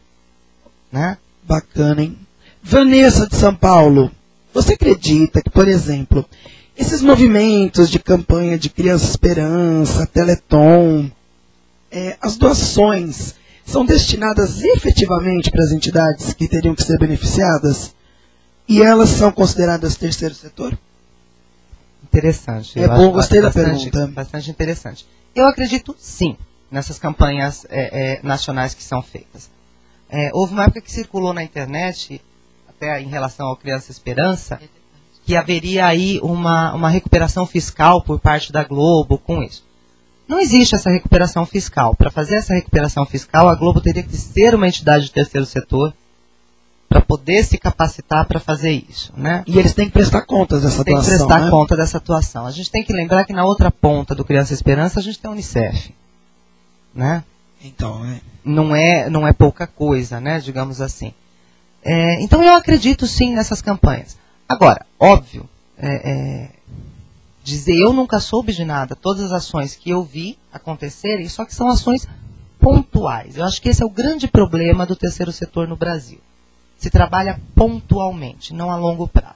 Né? Bacana, hein? Vanessa de São Paulo, você acredita que, por exemplo, esses movimentos de campanha de Criança Esperança, Teleton, as doações são destinadas efetivamente para as entidades que teriam que ser beneficiadas? E elas são consideradas terceiro setor? Interessante. É bom, gostei da pergunta. Bastante interessante. Eu acredito, sim, nessas campanhas nacionais que são feitas. Houve uma época que circulou na internet, até em relação ao Criança Esperança, que haveria aí uma recuperação fiscal por parte da Globo com isso. Não existe essa recuperação fiscal. Para fazer essa recuperação fiscal, a Globo teria que ser uma entidade de terceiro setor para poder se capacitar para fazer isso. Né? E eles têm que prestar contas dessa atuação. Tem que prestar conta dessa atuação. A gente tem que lembrar que na outra ponta do Criança Esperança a gente tem a Unicef. Né? Então, não é pouca coisa, né? Digamos assim. Então eu acredito sim nessas campanhas. Agora, óbvio, dizer eu nunca soube de nada, todas as ações que eu vi acontecerem, só que são ações pontuais. Eu acho que esse é o grande problema do terceiro setor no Brasil. Se trabalha pontualmente, não a longo prazo.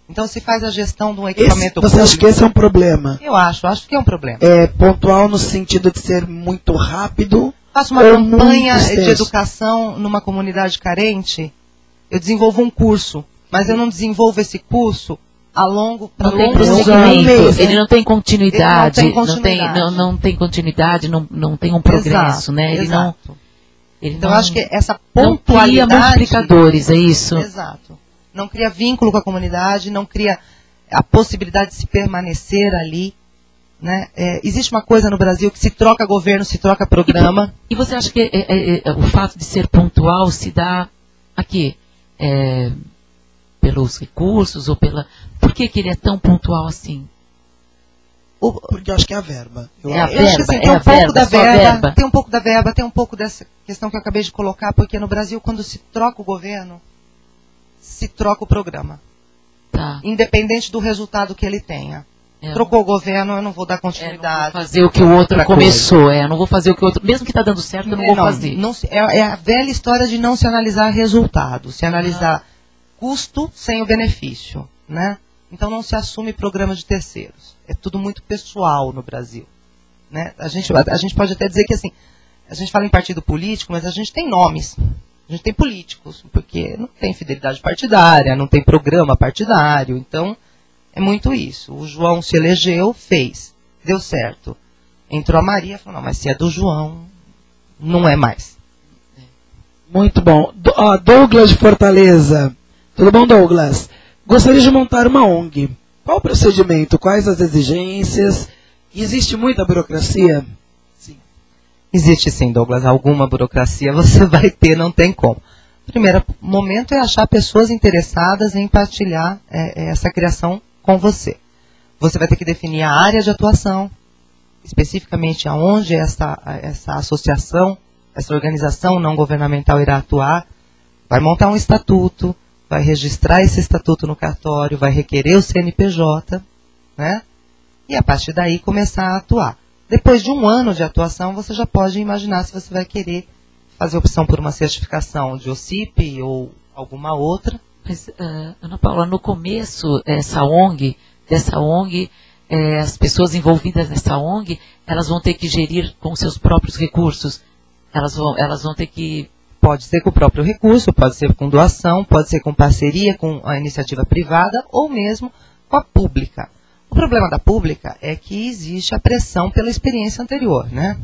Então se faz a gestão de um equipamento público. Você acha que esse é um problema? Eu acho que é um problema. É pontual no sentido de ser muito rápido? Faço uma campanha de educação numa comunidade carente, eu desenvolvo um curso, mas eu não desenvolvo esse curso a longo prazo. Não tem prosseguimento, ele não tem continuidade, não tem continuidade, não tem um progresso, né? Então eu acho que essa pontualidade... Não cria multiplicadores, é isso? Exato. Não cria vínculo com a comunidade, não cria a possibilidade de se permanecer ali. Né? Existe uma coisa no Brasil que se troca governo, se troca programa. E você acha que o fato de ser pontual se dá aqui? Pelos recursos ou pela... Por que ele é tão pontual assim? Porque eu acho que é a verba. Eu acho que assim, tem um pouco da verba, tem um pouco da verba, tem um pouco dessa questão que eu acabei de colocar, porque no Brasil, quando se troca o governo, se troca o programa. Tá. Independente do resultado que ele tenha. Trocou o governo, eu não vou dar continuidade. Não vou fazer o que o outro começou. Não vou fazer o que o outro... Mesmo que está dando certo, eu não vou fazer. É a velha história de não se analisar resultado, se analisar custo sem o benefício. Né? Então não se assume programa de terceiros. É tudo muito pessoal no Brasil. Né? A gente pode até dizer que assim, a gente fala em partido político, mas a gente tem nomes. A gente tem políticos, porque não tem fidelidade partidária, não tem programa partidário. Então, é muito isso. O João se elegeu, fez, deu certo. Entrou a Maria, falou, não, mas se é do João, não é mais. Muito bom. Douglas de Fortaleza. Tudo bom, Douglas? Gostaria de montar uma ONG. Qual o procedimento? Quais as exigências? Existe muita burocracia? Sim. Existe sim, Douglas. Alguma burocracia você vai ter, não tem como. O primeiro momento é achar pessoas interessadas em partilhar essa criação com você. Você vai ter que definir a área de atuação, especificamente aonde essa associação, essa organização não governamental irá atuar, vai montar um estatuto, vai registrar esse estatuto no cartório, vai requerer o CNPJ, né? E a partir daí começar a atuar. Depois de 1 ano de atuação, você já pode imaginar se você vai querer fazer opção por uma certificação de OCIP ou alguma outra. Mas, Ana Paula, no começo dessa ONG, as pessoas envolvidas nessa ONG, elas vão ter que gerir com seus próprios recursos. Elas vão ter que... Pode ser com o próprio recurso, pode ser com doação, pode ser com parceria com a iniciativa privada ou mesmo com a pública. O problema da pública é que existe a pressão pela experiência anterior, né?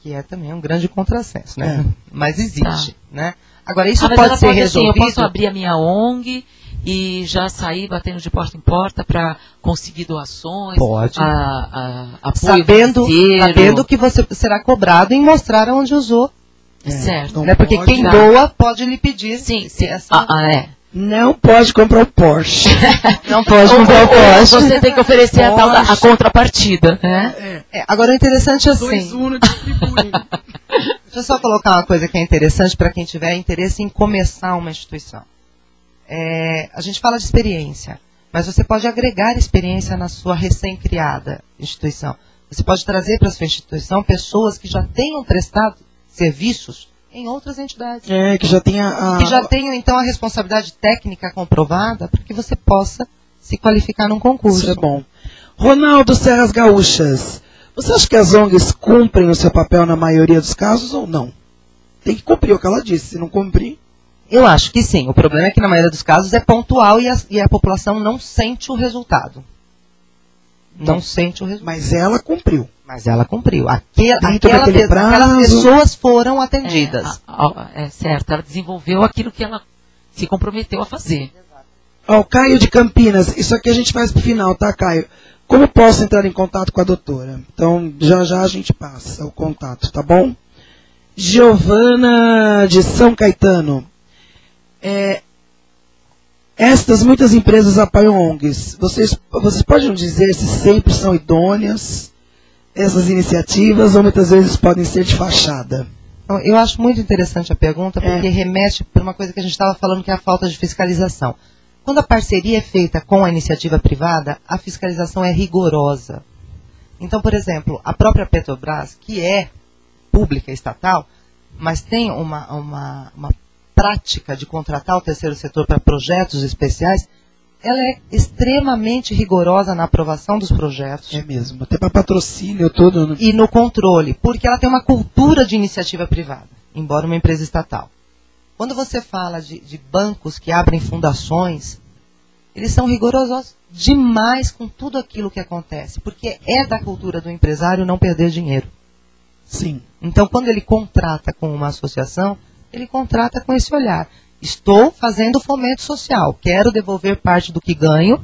Que é também um grande contrassenso, né? Mas existe, né? Agora, isso pode ser resolvido... Assim, eu posso abrir a minha ONG e já sair batendo de porta em porta para conseguir doações? Pode. Apoio sabendo que você será cobrado em mostrar onde usou. Certo. Né? Porque quem doa pode lhe pedir. Sim. Não pode comprar o Porsche. Não pode comprar o Porsche. Você tem que oferecer a tal a contrapartida. Né? Agora, o interessante é assim. 2 distribui. Deixa eu só colocar uma coisa que é interessante para quem tiver interesse em começar uma instituição. A gente fala de experiência, mas você pode agregar experiência na sua recém-criada instituição. Você pode trazer para a sua instituição pessoas que já tenham prestado serviços em outras entidades. Que já tenha que já tenham, então, a responsabilidade técnica comprovada para que você possa se qualificar num concurso. Isso é bom. Ronaldo Serras Gaúchas, você acha que as ONGs cumprem o seu papel na maioria dos casos ou não? Tem que cumprir o que ela disse. Se não cumprir... Eu acho que sim. O problema é que na maioria dos casos é pontual e a população não sente o resultado. Não sente o resultado. Mas ela cumpriu. Aquelas pessoas foram atendidas. Certo. Ela desenvolveu aquilo que ela se comprometeu a fazer. O Caio de Campinas. Isso aqui a gente faz pro final, tá, Caio? Como posso entrar em contato com a doutora? Então, já a gente passa o contato, tá bom? Giovana de São Caetano. Estas muitas empresas apoiam ONGs. Vocês podem dizer se sempre são idôneas essas iniciativas ou muitas vezes podem ser de fachada? Eu acho muito interessante a pergunta porque remete para uma coisa que a gente estava falando, que é a falta de fiscalização. Quando a parceria é feita com a iniciativa privada, a fiscalização é rigorosa. Então, por exemplo, a própria Petrobras, que é pública, estatal, mas tem uma prática de contratar o terceiro setor para projetos especiais, ela é extremamente rigorosa na aprovação dos projetos. É mesmo, até para patrocínio todo. Né? E no controle, porque ela tem uma cultura de iniciativa privada, embora uma empresa estatal. Quando você fala de bancos que abrem fundações, eles são rigorosos demais com tudo aquilo que acontece, porque é da cultura do empresário não perder dinheiro. Sim. Então, quando ele contrata com uma associação, ele contrata com esse olhar. Estou fazendo fomento social, quero devolver parte do que ganho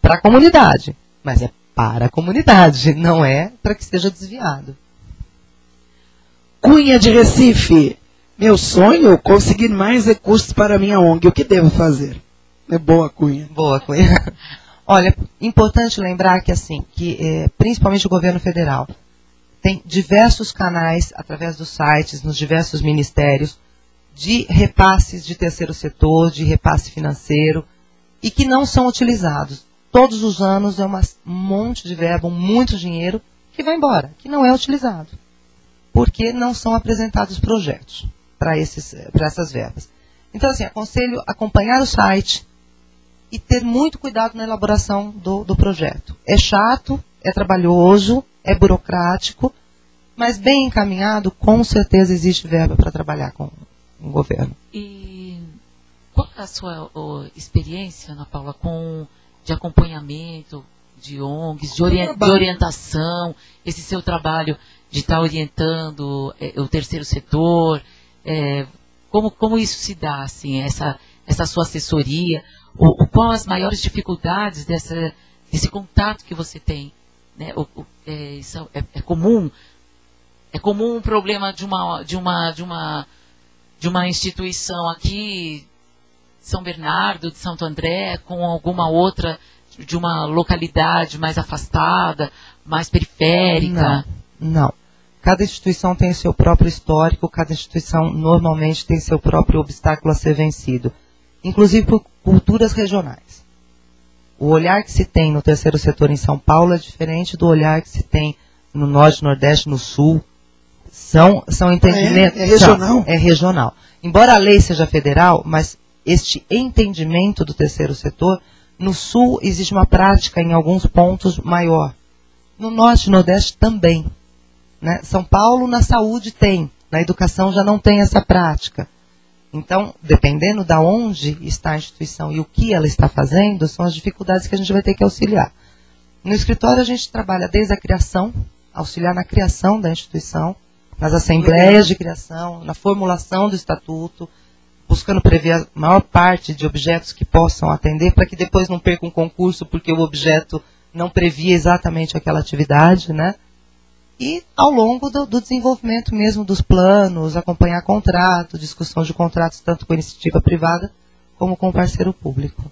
para a comunidade. Mas é para a comunidade, não é para que seja desviado. Cunha de Recife. Meu sonho, conseguir mais recursos para a minha ONG. O que devo fazer? É boa, Cunha. Boa, Cunha. Olha, importante lembrar que, principalmente o governo federal, tem diversos canais, através dos sites, nos diversos ministérios, de repasses de terceiro setor, de repasse financeiro, e que não são utilizados. Todos os anos é um monte de verba, muito dinheiro, que vai embora, que não é utilizado. Porque não são apresentados projetos para essas verbas. Então, aconselho acompanhar o site e ter muito cuidado na elaboração do projeto. É chato, é trabalhoso, é burocrático, mas bem encaminhado, com certeza existe verba para trabalhar com o governo. E qual é a sua experiência, Ana Paula, de acompanhamento de ONGs, de orientação, esse seu trabalho de estar orientando o terceiro setor? Como isso se dá, assim, essa sua assessoria? Qual as maiores dificuldades desse contato que você tem? Né? Isso é comum? É comum um problema de uma instituição aqui, São Bernardo, de Santo André, com alguma outra de uma localidade mais afastada, mais periférica? Não. Cada instituição tem seu próprio histórico, cada instituição normalmente tem seu próprio obstáculo a ser vencido, inclusive por culturas regionais. O olhar que se tem no terceiro setor em São Paulo é diferente do olhar que se tem no Norte, Nordeste, no Sul. São entendimentos. É regional? É regional. Embora a lei seja federal, mas este entendimento do terceiro setor, no Sul existe uma prática em alguns pontos maior. No Norte e Nordeste também. Né? São Paulo na saúde tem, na educação já não tem essa prática. Então, dependendo de onde está a instituição e o que ela está fazendo, são as dificuldades que a gente vai ter que auxiliar. No escritório a gente trabalha desde a criação, auxiliar na criação da instituição, nas assembleias de criação, na formulação do estatuto, buscando prever a maior parte de objetos que possam atender, para que depois não perca um concurso porque o objeto não previa exatamente aquela atividade, né? E ao longo do desenvolvimento mesmo dos planos, acompanhar contrato, discussão de contratos tanto com a iniciativa privada como com o parceiro público.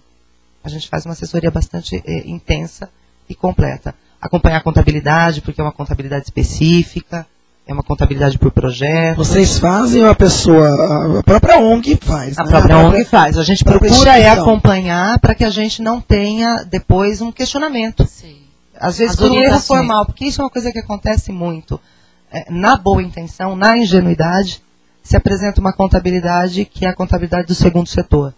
A gente faz uma assessoria bastante intensa e completa. Acompanhar a contabilidade, porque é uma contabilidade específica, é uma contabilidade por projeto. Vocês fazem ou a pessoa, a própria ONG faz? A né? própria ONG faz. A gente procura acompanhar para que a gente não tenha depois um questionamento. Sim. Às vezes por um erro formal, porque isso é uma coisa que acontece muito. Na boa intenção, na ingenuidade, se apresenta uma contabilidade que é a contabilidade do segundo setor.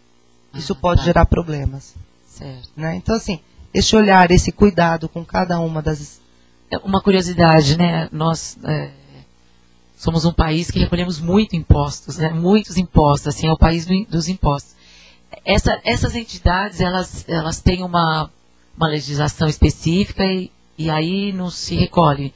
Isso pode gerar problemas. Certo. Né? Então, assim, esse olhar, esse cuidado com cada uma das... Uma curiosidade, né? Nós somos um país que recolhemos muito impostos, né? Muitos impostos, assim, é o país dos impostos. Essas entidades, elas têm uma legislação específica e aí não se recolhe.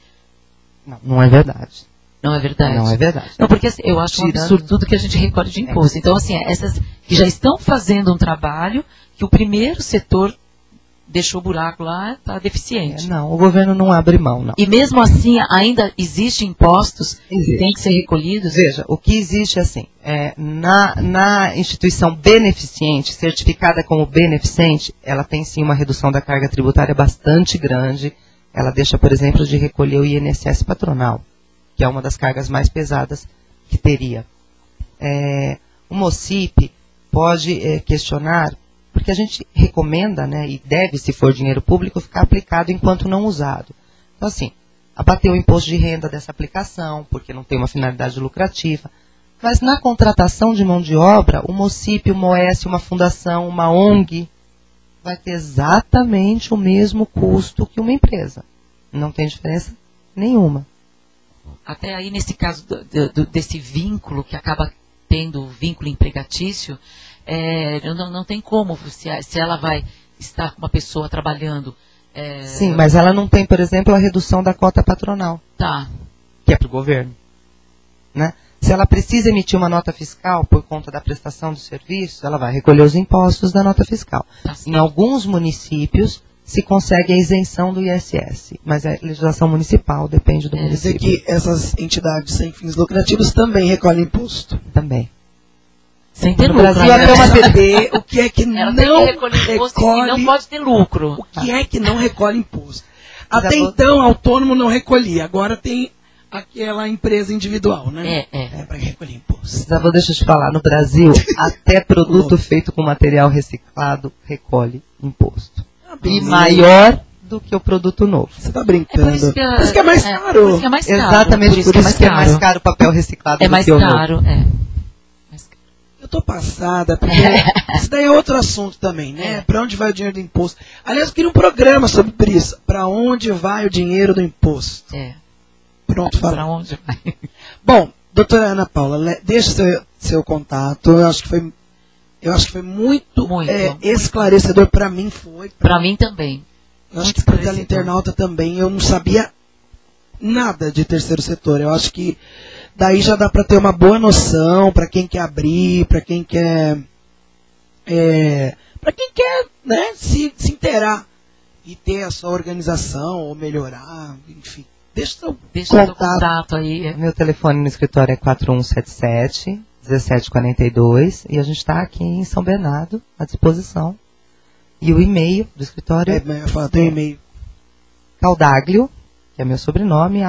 Não é verdade. Não é verdade? Não é verdade. Não, porque assim, eu acho um absurdo tudo que a gente recolhe de imposto. Então, assim, essas que já estão fazendo um trabalho que o primeiro setor deixou o buraco lá, está deficiente. Não, o governo não abre mão, não. E mesmo assim, ainda existem impostos que têm que ser recolhidos? Veja, o que existe assim, na instituição beneficente, certificada como beneficente, ela tem sim uma redução da carga tributária bastante grande. Ela deixa, por exemplo, de recolher o INSS patronal, que é uma das cargas mais pesadas que teria. O MOCIP pode questionar, porque a gente recomenda, né, e deve, se for dinheiro público, ficar aplicado enquanto não usado. Então, assim, abater o imposto de renda dessa aplicação, porque não tem uma finalidade lucrativa. Mas na contratação de mão de obra, o MOCIP, o MOES, uma fundação, uma ONG, vai ter exatamente o mesmo custo que uma empresa. Não tem diferença nenhuma. Até aí, nesse caso desse vínculo, que acaba tendo vínculo empregatício, não tem como, se ela vai estar com uma pessoa trabalhando... Sim, mas ela não tem, por exemplo, a redução da cota patronal. Tá. Que é para o governo. Né? Se ela precisa emitir uma nota fiscal por conta da prestação do serviço, ela vai recolher os impostos da nota fiscal. Tá. Em alguns municípios se consegue a isenção do ISS, mas a legislação municipal depende do município. Quer dizer que essas entidades sem fins lucrativos também recolhem imposto. Também. Sem ter no lucro. Brasil, Ela tem uma PD, o que é que Ela não tem que recolher imposto e não pode ter lucro. O que é que não recolhe imposto? Até então, autônomo não recolhia. Agora tem aquela empresa individual, né? É para recolher imposto. Isabel, deixa eu te falar. No Brasil, até produto feito com material reciclado recolhe imposto. E maior do que o produto novo. Você está brincando. Por isso que é mais caro. Por isso que é mais caro. Exatamente por isso que é mais caro o papel reciclado do que o novo. É mais caro. Eu tô passada, porque isso daí é outro assunto também, né? Para onde vai o dinheiro do imposto? Aliás, eu queria um programa sobre isso. Para onde vai o dinheiro do imposto? Pronto, fala. Para onde vai? Bom, doutora Ana Paula, deixa seu contato. Eu acho que foi muito esclarecedor. Para mim foi. Para mim também. Eu acho que para o teleinternauta também. Eu não sabia nada de terceiro setor. Eu acho que daí já dá para ter uma boa noção para quem quer abrir, para quem quer né, se inteirar e ter a sua organização ou melhorar, enfim. Deixa seu contato aí. Meu telefone no escritório é 4177-1742 e a gente está aqui em São Bernardo à disposição. E o e-mail do escritório tem e-mail. Caldaglio, que é meu sobrenome,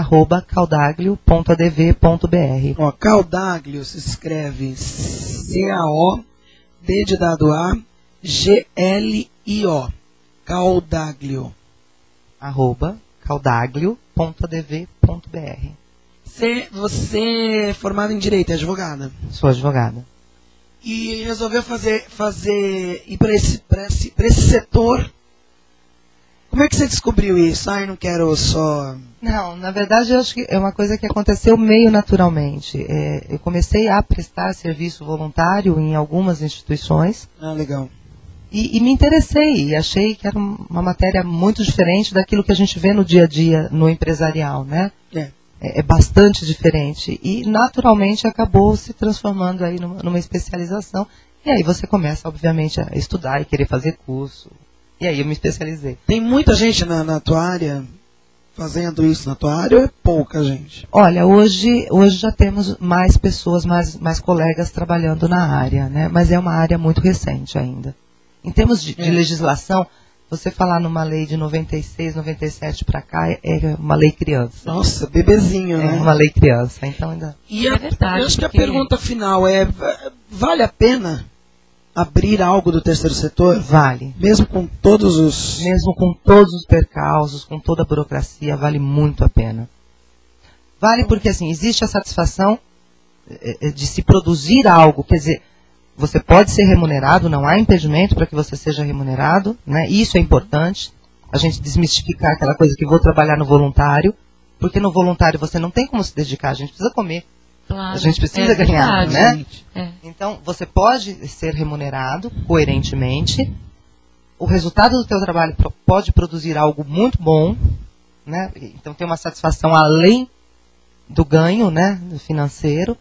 @caldaglio.adv.br. Ó, Caldaglio se escreve C-A-O-D de dado A G-L-I-O. Caldaglio. @caldaglio.adv.br. Você é formada em Direito, é advogada? Sou advogada. E resolveu ir para esse setor. Como é que você descobriu isso? Não quero só... Não, na verdade, eu acho que é uma coisa que aconteceu meio naturalmente. Eu comecei a prestar serviço voluntário em algumas instituições. Legal. E me interessei, e achei que era uma matéria muito diferente daquilo que a gente vê no dia a dia, no empresarial, né? é bastante diferente. E, naturalmente, acabou se transformando aí numa especialização. E aí você começa, obviamente, a estudar e querer fazer curso. E aí eu me especializei. Tem muita gente na tua área fazendo isso na tua área ou é pouca gente? Olha, hoje já temos mais pessoas, mais colegas trabalhando na área, né? Mas é uma área muito recente ainda. Em termos de legislação, você falar numa lei de 96, 97 para cá, é uma lei criança. Nossa, bebezinho, né? É uma lei criança, então ainda... E eu acho que a pergunta final é, vale a pena abrir algo do terceiro setor? Vale. Mesmo com todos os percalços, com toda a burocracia, vale muito a pena. Vale porque, assim, existe a satisfação de se produzir algo, quer dizer, você pode ser remunerado, não há impedimento para que você seja remunerado, né? Isso é importante, a gente desmistificar aquela coisa que vou trabalhar no voluntário, porque no voluntário você não tem como se dedicar, a gente precisa comer. Claro, a gente precisa ganhar, verdade, né? Então, você pode ser remunerado coerentemente, o resultado do teu trabalho pode produzir algo muito bom, né? Então tem uma satisfação além do ganho, né, do financeiro.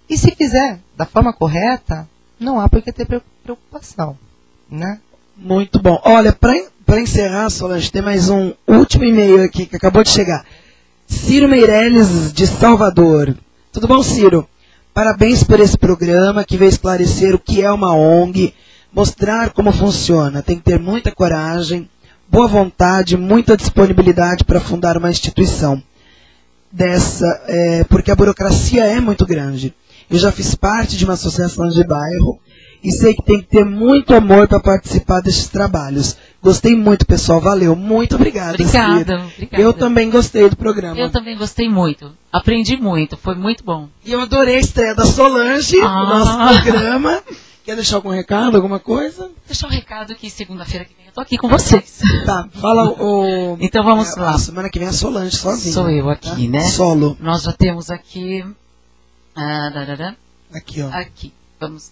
E se fizer da forma correta, não há por que ter preocupação, né? Muito bom. Olha, para encerrar, Solange, tem mais um último e-mail aqui que acabou de chegar. Ciro Meirelles, de Salvador. Tudo bom, Ciro? Parabéns por esse programa que veio esclarecer o que é uma ONG, mostrar como funciona. Tem que ter muita coragem, boa vontade, muita disponibilidade para fundar uma instituição dessa, porque a burocracia é muito grande. Eu já fiz parte de uma associação de bairro e sei que tem que ter muito amor para participar desses trabalhos. Gostei muito, pessoal. Valeu. Muito obrigada, Obrigada. Eu também gostei do programa. Eu também gostei muito. Aprendi muito. Foi muito bom. E eu adorei a estreia da Solange no nosso programa. Quer deixar algum recado, alguma coisa? Deixar um recado que segunda-feira que vem eu tô aqui com vocês. Tá, fala o... Então vamos lá. Semana que vem é a Solange sozinha. Sou eu aqui, tá? Né? Solo. Nós já temos aqui... Aqui, ó. Aqui. Vamos...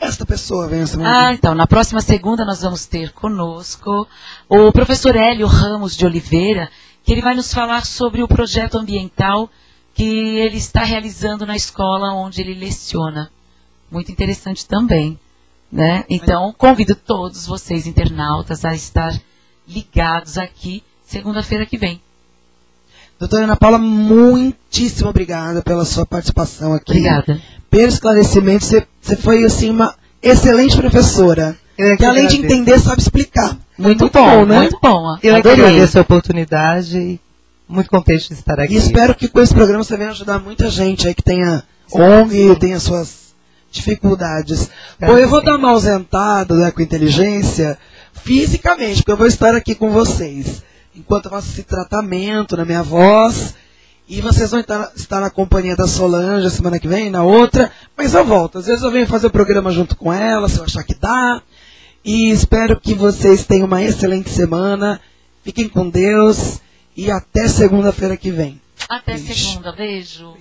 Esta pessoa vem a semana. Então, na próxima segunda nós vamos ter conosco o professor Hélio Ramos de Oliveira, que ele vai nos falar sobre o projeto ambiental que ele está realizando na escola onde ele leciona. Muito interessante também, né? Então, convido todos vocês, internautas, a estar ligados aqui segunda-feira que vem. Doutora Ana Paula, muitíssimo obrigada pela sua participação aqui. Obrigada. Pelo esclarecimento, você foi assim uma excelente professora. Que além de entender, sabe explicar. Muito bom, né? Muito bom. Eu agradeço a oportunidade e muito contente de estar aqui. E espero que com esse programa você venha ajudar muita gente aí que tenha ONG, tenha suas dificuldades. Bom, eu vou dar uma ausentada da Ecointeligência fisicamente, porque eu vou estar aqui com vocês. Enquanto eu faço esse tratamento na minha voz. E vocês vão estar na companhia da Solange a semana que vem, na outra. Mas eu volto. Às vezes eu venho fazer o programa junto com ela, se eu achar que dá. E espero que vocês tenham uma excelente semana. Fiquem com Deus. E até segunda-feira que vem. Até segunda. Beijo.